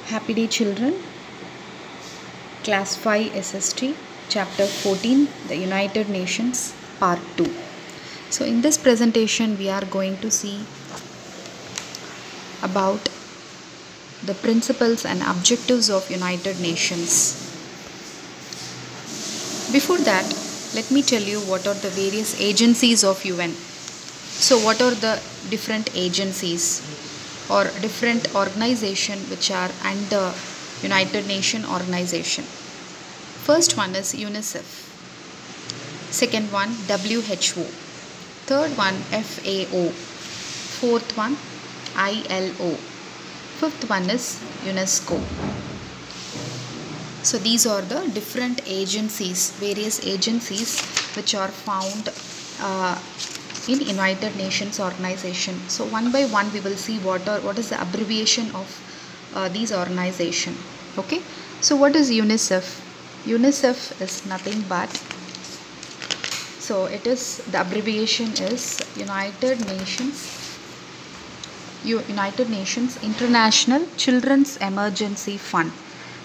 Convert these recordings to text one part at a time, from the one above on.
Happy day children, class 5 SST, chapter 14, the United Nations, part 2. So in this presentation we are going to see about the principles and objectives of United Nations. Before that, let me tell you what are the various agencies of UN. So what are the different agencies or different organization which are under United Nations organization? First one is UNICEF, second one WHO, third one FAO, fourth one ILO, fifth one is UNESCO. So these are the different agencies, various agencies which are found in United Nations organization. So one by one we will see what is the abbreviation of these organization. Okay, so what is UNICEF? UNICEF is nothing but, so it is, the abbreviation is United Nations International Children's Emergency Fund.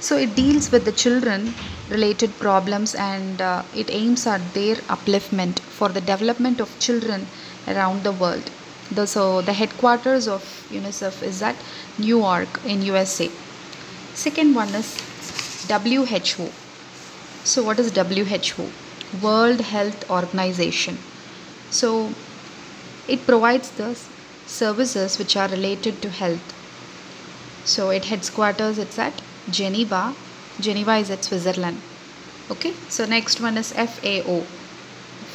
So it deals with the children related problems and it aims at their upliftment for the development of children around the world. So the headquarters of UNICEF is at New York in USA. Second one is WHO. So what is WHO? World Health Organization. So it provides the services which are related to health. So its headquarters it's at Geneva. Geneva is at Switzerland. Okay, so next one is FAO,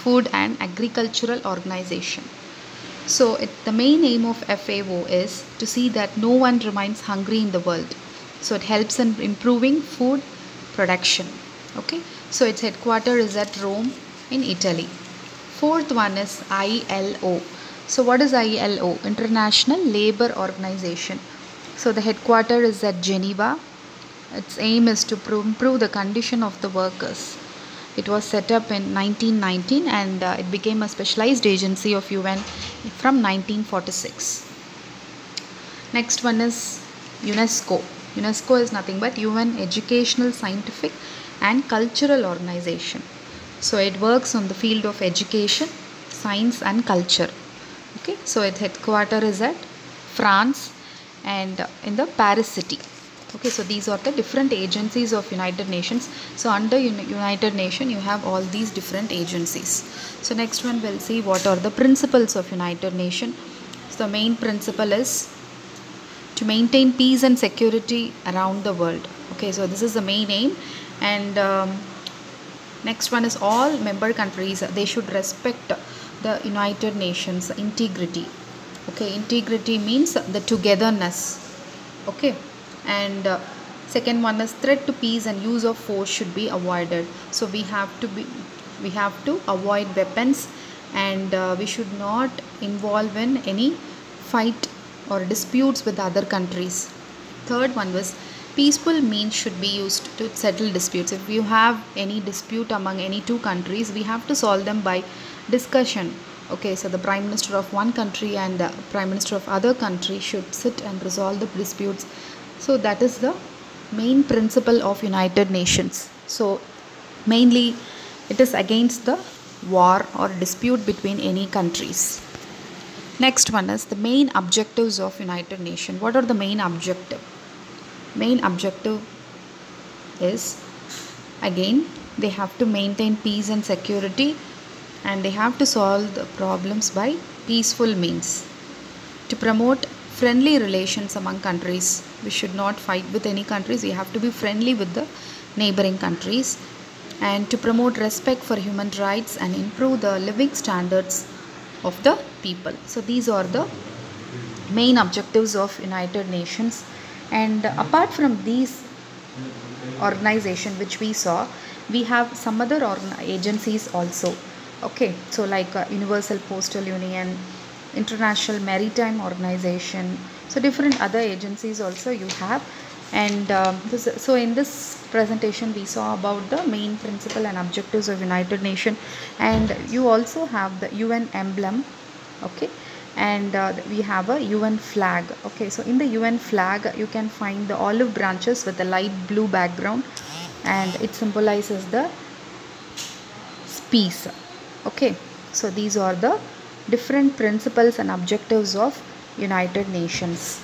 Food and Agricultural Organization. So the main aim of FAO is to see that no one remains hungry in the world. So it helps in improving food production. Okay, so its headquarters is at Rome in Italy. Fourth one is ILO. So what is ILO? International Labour Organization. So the headquarters is at Geneva. Its aim is to improve the condition of the workers. It was set up in 1919 and it became a specialized agency of UN from 1946. Next one is UNESCO. UNESCO is nothing but UN Educational, Scientific and Cultural Organization. So it works on the field of education, science and culture. Okay, so its headquarters is at France and in the Paris city. Okay, so these are the different agencies of United Nations. So under United Nations you have all these different agencies. So next one we'll see what are the principles of United Nations. So the main principle is to maintain peace and security around the world. Okay, so this is the main aim. And next one is all member countries, they should respect the United Nations integrity. Okay, integrity means the togetherness. Okay, and second one is threat to peace and use of force should be avoided. So we have to avoid weapons and we should not involve in any fight or disputes with other countries. Third one was peaceful means should be used to settle disputes. If you have any dispute among any two countries, we have to solve them by discussion. Okay, so the Prime Minister of one country and the Prime Minister of other country should sit and resolve the disputes. So that is the main principle of United Nations. So mainly it is against the war or dispute between any countries. Next one is the main objectives of United Nations. What are the main objective? Main objective is, again, they have to maintain peace and security and they have to solve the problems by peaceful means. To promote friendly relations among countries, we should not fight with any countries, we have to be friendly with the neighboring countries. And to promote respect for human rights and improve the living standards of the people. So these are the main objectives of United Nations. And apart from these organizations which we saw, we have some other agencies also. Okay, so like Universal Postal Union, International Maritime Organization, so different other agencies also you have. And so in this presentation we saw about the main principle and objectives of United Nations, and you also have the UN emblem. Okay, and we have a UN flag. Okay, so in the UN flag you can find the olive branches with a light blue background, and it symbolizes the peace. Okay, so these are the different principles and objectives of United Nations.